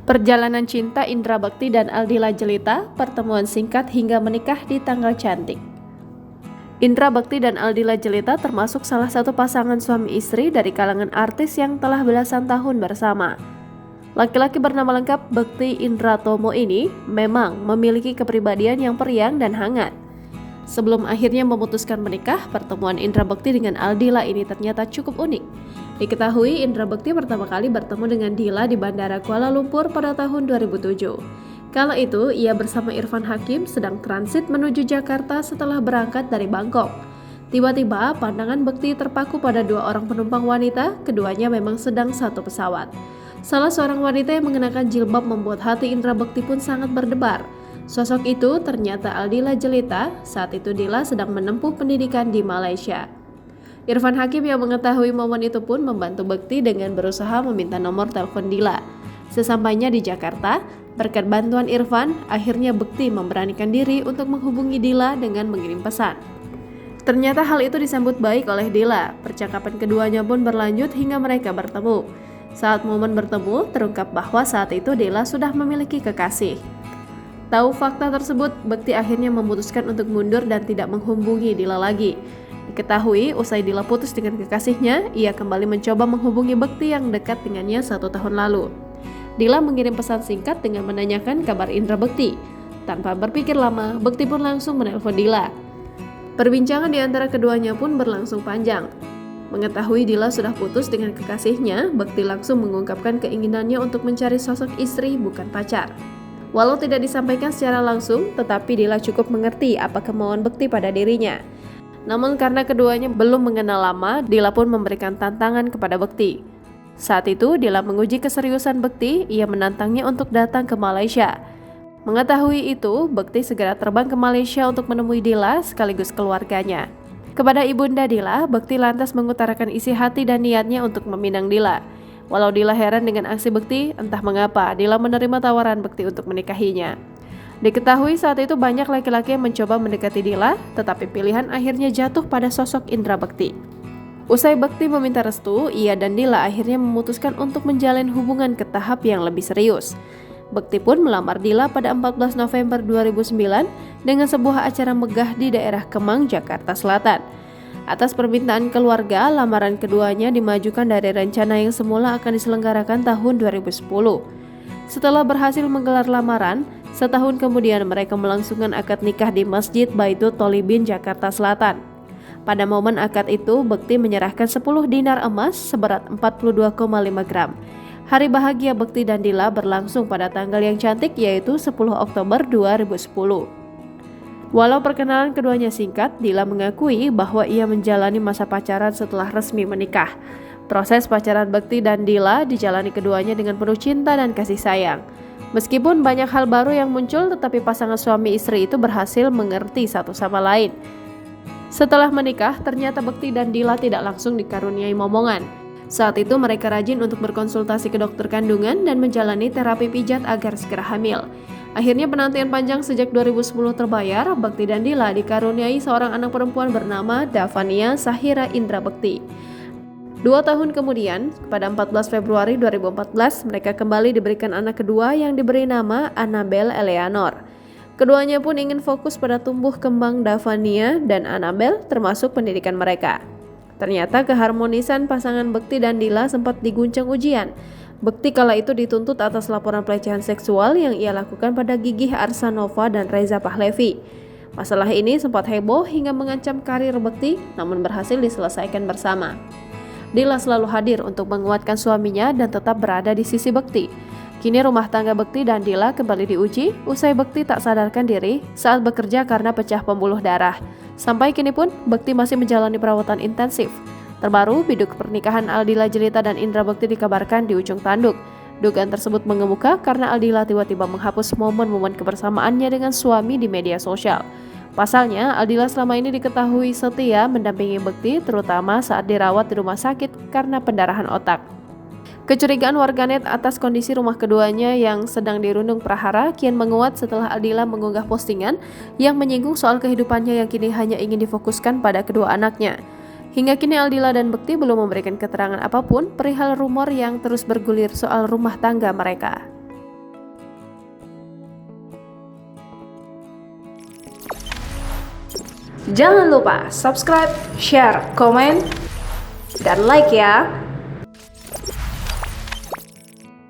Perjalanan cinta Indra Bekti dan Aldila Jelita, pertemuan singkat hingga menikah di tanggal cantik. Indra Bekti dan Aldila Jelita termasuk salah satu pasangan suami istri dari kalangan artis yang telah belasan tahun bersama. Laki-laki bernama lengkap Bekti Indra Tomo ini memang memiliki kepribadian yang periang dan hangat. Sebelum akhirnya memutuskan menikah, pertemuan Indra Bekti dengan Aldila ini ternyata cukup unik. Diketahui Indra Bekti pertama kali bertemu dengan Dila di Bandara Kuala Lumpur pada tahun 2007. Kala itu, ia bersama Irfan Hakim sedang transit menuju Jakarta setelah berangkat dari Bangkok. Tiba-tiba, pandangan Bekti terpaku pada dua orang penumpang wanita, keduanya memang sedang satu pesawat. Salah seorang wanita yang mengenakan jilbab membuat hati Indra Bekti pun sangat berdebar. Sosok itu ternyata Aldila Jelita. Saat itu Dila sedang menempuh pendidikan di Malaysia. Irfan Hakim yang mengetahui momen itu pun membantu Bekti dengan berusaha meminta nomor telepon Dila. Sesampainya di Jakarta, berkat bantuan Irfan, akhirnya Bekti memberanikan diri untuk menghubungi Dila dengan mengirim pesan. Ternyata hal itu disambut baik oleh Dila. Percakapan keduanya pun berlanjut hingga mereka bertemu. Saat momen bertemu, terungkap bahwa saat itu Dila sudah memiliki kekasih. Tahu fakta tersebut, Bekti akhirnya memutuskan untuk mundur dan tidak menghubungi Dila lagi. Diketahui, usai Dila putus dengan kekasihnya, ia kembali mencoba menghubungi Bekti yang dekat dengannya 1 tahun lalu. Dila mengirim pesan singkat dengan menanyakan kabar Indra Bekti. Tanpa berpikir lama, Bekti pun langsung menelpon Dila. Perbincangan di antara keduanya pun berlangsung panjang. Mengetahui Dila sudah putus dengan kekasihnya, Bekti langsung mengungkapkan keinginannya untuk mencari sosok istri bukan pacar. Walau tidak disampaikan secara langsung, tetapi Dila cukup mengerti apa kemauan Bekti pada dirinya. Namun karena keduanya belum mengenal lama, Dila pun memberikan tantangan kepada Bekti. Saat itu, Dila menguji keseriusan Bekti, ia menantangnya untuk datang ke Malaysia. Mengetahui itu, Bekti segera terbang ke Malaysia untuk menemui Dila sekaligus keluarganya. Kepada ibunda Dila, Bekti lantas mengutarakan isi hati dan niatnya untuk meminang Dila. Walau Dila heran dengan aksi Bekti, entah mengapa Dila menerima tawaran Bekti untuk menikahinya. Diketahui saat itu banyak laki-laki yang mencoba mendekati Dila, tetapi pilihan akhirnya jatuh pada sosok Indra Bekti. Usai Bekti meminta restu, ia dan Dila akhirnya memutuskan untuk menjalin hubungan ke tahap yang lebih serius. Bekti pun melamar Dila pada 14 November 2009 dengan sebuah acara megah di daerah Kemang, Jakarta Selatan. Atas permintaan keluarga, lamaran keduanya dimajukan dari rencana yang semula akan diselenggarakan tahun 2010. Setelah berhasil menggelar lamaran, setahun kemudian mereka melangsungkan akad nikah di Masjid Baitut Tholibin, Jakarta Selatan. Pada momen akad itu, Bekti menyerahkan 10 dinar emas seberat 42,5 gram. Hari bahagia Bekti dan Dila berlangsung pada tanggal yang cantik, yaitu 10 Oktober 2010. Walau perkenalan keduanya singkat, Dila mengakui bahwa ia menjalani masa pacaran setelah resmi menikah. Proses pacaran Bekti dan Dila dijalani keduanya dengan penuh cinta dan kasih sayang. Meskipun banyak hal baru yang muncul, tetapi pasangan suami istri itu berhasil mengerti satu sama lain. Setelah menikah, ternyata Bekti dan Dila tidak langsung dikaruniai momongan. Saat itu mereka rajin untuk berkonsultasi ke dokter kandungan dan menjalani terapi pijat agar segera hamil. Akhirnya penantian panjang sejak 2010 terbayar, Bekti dan Dila dikaruniai seorang anak perempuan bernama Davania Sahira Indra Bekti. 2 tahun kemudian, pada 14 Februari 2014, mereka kembali diberikan anak kedua yang diberi nama Annabel Eleanor. Keduanya pun ingin fokus pada tumbuh kembang Davania dan Annabel termasuk pendidikan mereka. Ternyata keharmonisan pasangan Bekti dan Dila sempat diguncang ujian. Bekti kala itu dituntut atas laporan pelecehan seksual yang ia lakukan pada Gigih Arsanova dan Reza Pahlevi. Masalah ini sempat heboh hingga mengancam karir Bekti, namun berhasil diselesaikan bersama. Dila selalu hadir untuk menguatkan suaminya dan tetap berada di sisi Bekti. Kini rumah tangga Bekti dan Dila kembali diuji usai Bekti tak sadarkan diri saat bekerja karena pecah pembuluh darah. Sampai kini pun Bekti masih menjalani perawatan intensif. Terbaru, biduk pernikahan Aldila Jelita dan Indra Bekti dikabarkan di ujung tanduk. Dugaan tersebut mengemuka karena Aldila tiba-tiba menghapus momen-momen kebersamaannya dengan suami di media sosial. Pasalnya, Aldila selama ini diketahui setia mendampingi Bekti terutama saat dirawat di rumah sakit karena pendarahan otak. Kecurigaan warganet atas kondisi rumah keduanya yang sedang dirundung prahara kian menguat setelah Aldila mengunggah postingan yang menyinggung soal kehidupannya yang kini hanya ingin difokuskan pada kedua anaknya. Hingga kini Aldila dan Bekti belum memberikan keterangan apapun perihal rumor yang terus bergulir soal rumah tangga mereka. Jangan lupa subscribe, share, komen, dan like ya.